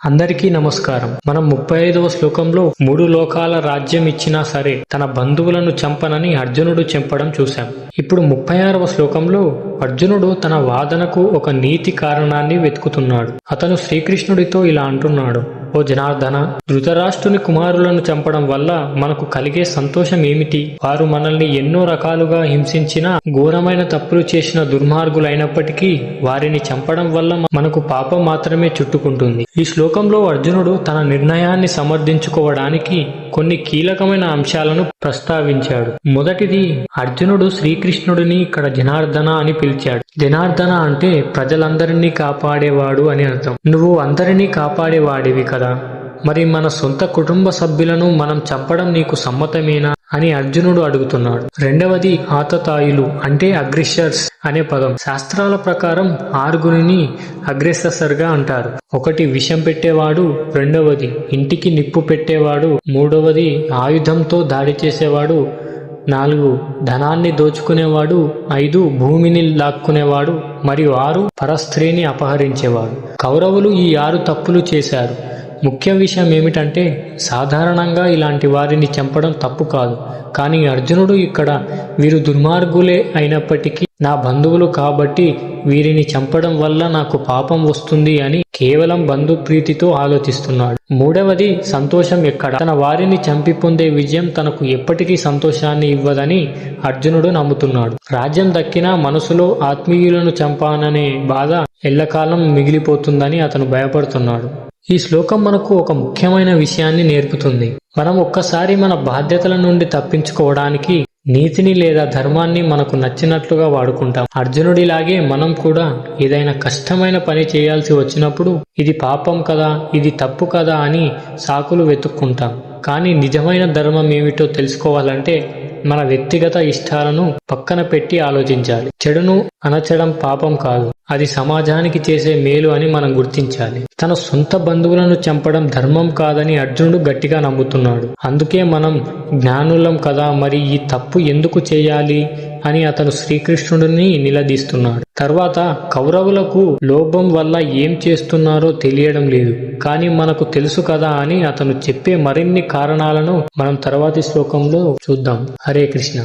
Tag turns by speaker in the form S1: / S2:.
S1: అందరికీ నమస్కారం. మనం 35వ శ్లోకంలో 3 లోకాల రాజ్యం ఇచ్చినా సరే తన బంధువులను చంపనని అర్జునుడు చెప్పడం చూశాం. ఇప్పుడు 36వ శ్లోకంలో అర్జునుడు తన వాదనకు ఒక నీతి కారణాన్ని వెతుకుతున్నాడు. అతను శ్రీకృష్ణుడితో ఇలా అంటున్నాడు: ఓ జనార్దన, ధృతరాష్ట్రుని కుమారులను చంపడం వల్ల మనకు కలిగే సంతోషం ఏమిటి? వారు మనల్ని ఎన్నో రకాలుగా హింసించినా, ఘోరమైన తప్పులు చేసిన దుర్మార్గులైనప్పటికీ వారిని చంపడం వల్ల మనకు పాపం మాత్రమే చుట్టుకుంటుంది. ఈ శ్లోకంలో అర్జునుడు తన నిర్ణయాన్ని సమర్థించుకోవడానికి కొన్ని కీలకమైన అంశాలను ప్రస్తావించాడు. మొదటిది, అర్జునుడు శ్రీకృష్ణుడిని ఇక్కడ జనార్దన అని పిలిచాడు. జనార్దన అంటే ప్రజలందరినీ కాపాడేవాడు అని అర్థం. నువ్వు అందరినీ కాపాడేవాడివి కదా, మరి మన సొంత కుటుంబ సభ్యులను మనం చంపడం నీకు సమ్మతమేనా అని అర్జునుడు అడుగుతున్నాడు. రెండవది, ఆతతాయులు అంటే అగ్రెసర్స్ అనే పదం. శాస్త్రాల ప్రకారం 6గురిని అగ్రెసర్గా అంటారు. ఒకటి విషం పెట్టేవాడు, రెండవది ఇంటికి నిప్పు పెట్టేవాడు, మూడవది ఆయుధంతో దాడి చేసేవాడు, 4 ధనాన్ని దోచుకునేవాడు, 5 భూమిని లాక్కునేవాడు, మరియు 6 పరస్త్రీని అపహరించేవాడు. కౌరవులు ఈ 6 తప్పులు చేశారు. ముఖ్య విషయం ఏమిటంటే సాధారణంగా ఇలాంటి వారిని చంపడం తప్పు కాదు. కానీ అర్జునుడు ఇక్కడ వీరు దుర్మార్గులే అయినప్పటికీ నా బంధువులు కాబట్టి వీరిని చంపడం వల్ల నాకు పాపం వస్తుంది అని కేవలం బంధుప్రీతితో ఆలోచిస్తున్నాడు. మూడవది, సంతోషం ఎక్కడ? తన వారిని చంపి పొందే విజయం తనకు ఎప్పటికీ సంతోషాన్ని ఇవ్వదని అర్జునుడు నమ్ముతున్నాడు. రాజ్యం దక్కినా మనసులో ఆత్మీయులను చంపాననే బాధ ఎల్లకాలం మిగిలిపోతుందని అతను భయపడుతున్నాడు. ఈ శ్లోకం మనకు ఒక ముఖ్యమైన విషయాన్ని నేర్పుతుంది. మనం ఒక్కసారి మన బాధ్యతల నుండి తప్పించుకోవడానికి నీతిని లేదా ధర్మాన్ని మనకు నచ్చినట్లుగా వాడుకుంటాం. అర్జునుడిలాగే మనం కూడా ఏదైనా కష్టమైన పని చేయాల్సి వచ్చినప్పుడు ఇది పాపం కదా, ఇది తప్పు కదా అని సాకులు వెతుక్కుంటాం. కానీ నిజమైన ధర్మం ఏమిటో తెలుసుకోవాలంటే మన వ్యక్తిగత ఇష్టాలను పక్కన పెట్టి ఆలోచించాలి. చెడును అణచడం పాపం కాదు, అది సమాజానికి చేసే మేలు అని మనం గుర్తించాలి. తన సొంత బంధువులను చంపడం ధర్మం కాదని అర్జునుడు గట్టిగా నమ్ముతున్నాడు. అందుకే మనం జ్ఞానులం కదా, మరి ఈ తప్పు ఎందుకు చేయాలి అని అతను శ్రీకృష్ణుడిని నిలదీస్తున్నాడు. తర్వాత కౌరవులకు లోభం వల్ల ఏం చేస్తున్నారో తెలియడం లేదు, కానీ మనకు తెలుసు కదా అని అతను చెప్పే మరిన్ని కారణాలను మనం తర్వాతి శ్లోకంలో చూద్దాం. హరే కృష్ణ.